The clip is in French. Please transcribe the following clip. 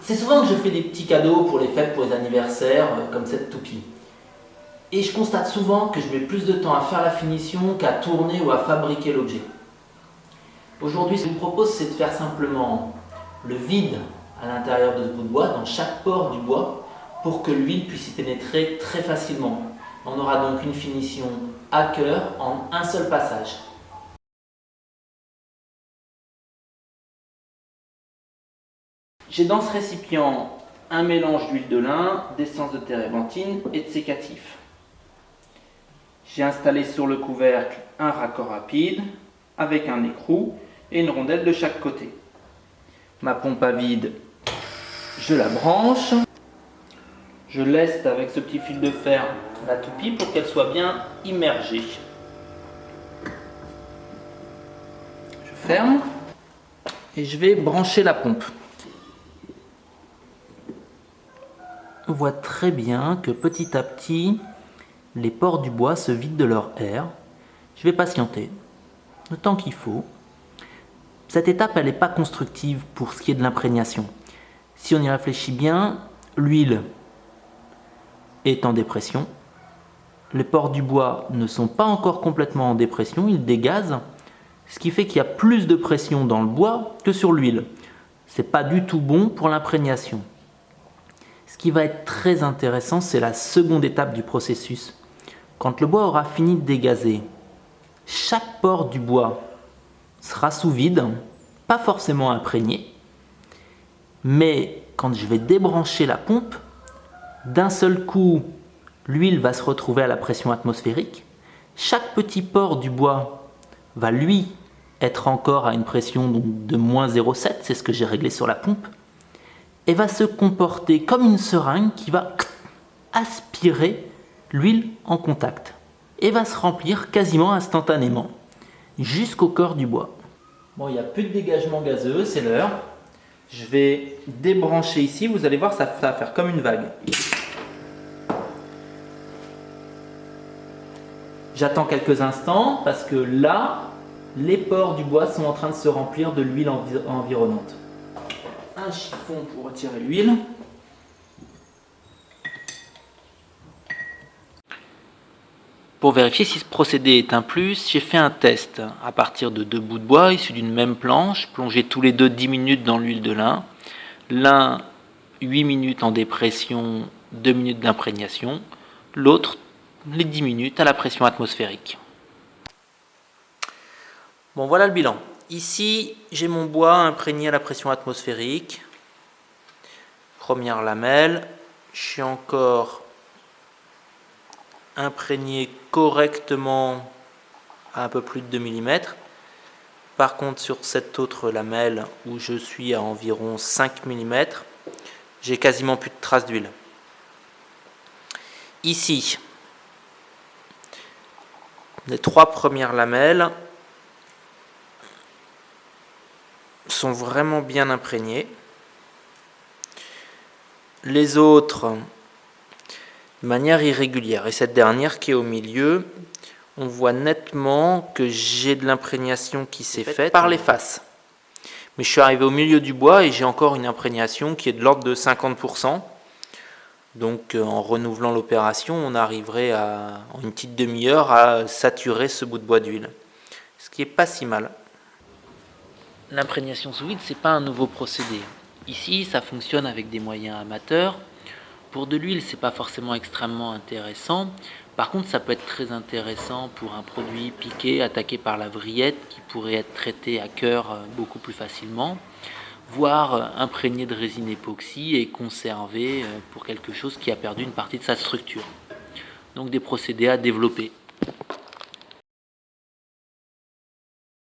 C'est souvent que je fais des petits cadeaux pour les fêtes, pour les anniversaires, comme cette toupie. Et je constate souvent que je mets plus de temps à faire la finition qu'à tourner ou à fabriquer l'objet. Aujourd'hui, ce que je vous propose, c'est de faire simplement le vide à l'intérieur de ce bout de bois, dans chaque pore du bois, pour que l'huile puisse y pénétrer très facilement. On aura donc une finition à cœur en un seul passage. J'ai dans ce récipient un mélange d'huile de lin, d'essence de térébenthine et de sécatif. J'ai installé sur le couvercle un raccord rapide avec un écrou et une rondelle de chaque côté. Ma pompe à vide, je la branche. Je leste avec ce petit fil de fer la toupie pour qu'elle soit bien immergée. Je ferme et je vais brancher la pompe. On voit très bien que petit à petit, les pores du bois se vident de leur air. Je vais patienter le temps qu'il faut. Cette étape, elle n'est pas constructive pour ce qui est de l'imprégnation. Si on y réfléchit bien, l'huile est en dépression. Les pores du bois ne sont pas encore complètement en dépression, ils dégazent, ce qui fait qu'il y a plus de pression dans le bois que sur l'huile. Ce n'est pas du tout bon pour l'imprégnation. Ce qui va être très intéressant, c'est la seconde étape du processus. Quand le bois aura fini de dégazer, chaque pore du bois sera sous vide, pas forcément imprégné, mais quand je vais débrancher la pompe, d'un seul coup, l'huile va se retrouver à la pression atmosphérique. Chaque petit pore du bois va lui être encore à une pression de moins 0,7, c'est ce que j'ai réglé sur la pompe, et va se comporter comme une seringue qui va aspirer l'huile en contact et va se remplir quasiment instantanément jusqu'au corps du bois. Bon, il n'y a plus de dégagement gazeux, c'est l'heure. Je vais débrancher ici, vous allez voir, ça va faire comme une vague. J'attends quelques instants parce que là, les pores du bois sont en train de se remplir de l'huile environnante. Un chiffon pour retirer l'huile. Pour vérifier si ce procédé est un plus, j'ai fait un test à partir de 2 bouts de bois issus d'une même planche, plongés tous les deux 10 minutes dans l'huile de lin. L'un 8 minutes en dépression, 2 minutes d'imprégnation. L'autre les 10 minutes à la pression atmosphérique. Bon, voilà le bilan. Ici, j'ai mon bois imprégné à la pression atmosphérique. Première lamelle. Je suis encore imprégné correctement à un peu plus de 2 mm. Par contre, sur cette autre lamelle où je suis à environ 5 mm, j'ai quasiment plus de traces d'huile. Ici, les 3 premières lamelles sont vraiment bien imprégnées. Les autres, de manière irrégulière. Et cette dernière qui est au milieu, on voit nettement que j'ai de l'imprégnation qui s'est faite par les faces. Mais je suis arrivé au milieu du bois et j'ai encore une imprégnation qui est de l'ordre de 50%. Donc en renouvelant l'opération, on arriverait en une petite demi-heure à saturer ce bout de bois d'huile. Ce qui n'est pas si mal. L'imprégnation sous vide, ce n'est pas un nouveau procédé. Ici, ça fonctionne avec des moyens amateurs. Pour de l'huile, ce n'est pas forcément extrêmement intéressant. Par contre, ça peut être très intéressant pour un produit piqué, attaqué par la vrillette, qui pourrait être traité à cœur beaucoup plus facilement, voire imprégné de résine époxy et conservé pour quelque chose qui a perdu une partie de sa structure. Donc des procédés à développer.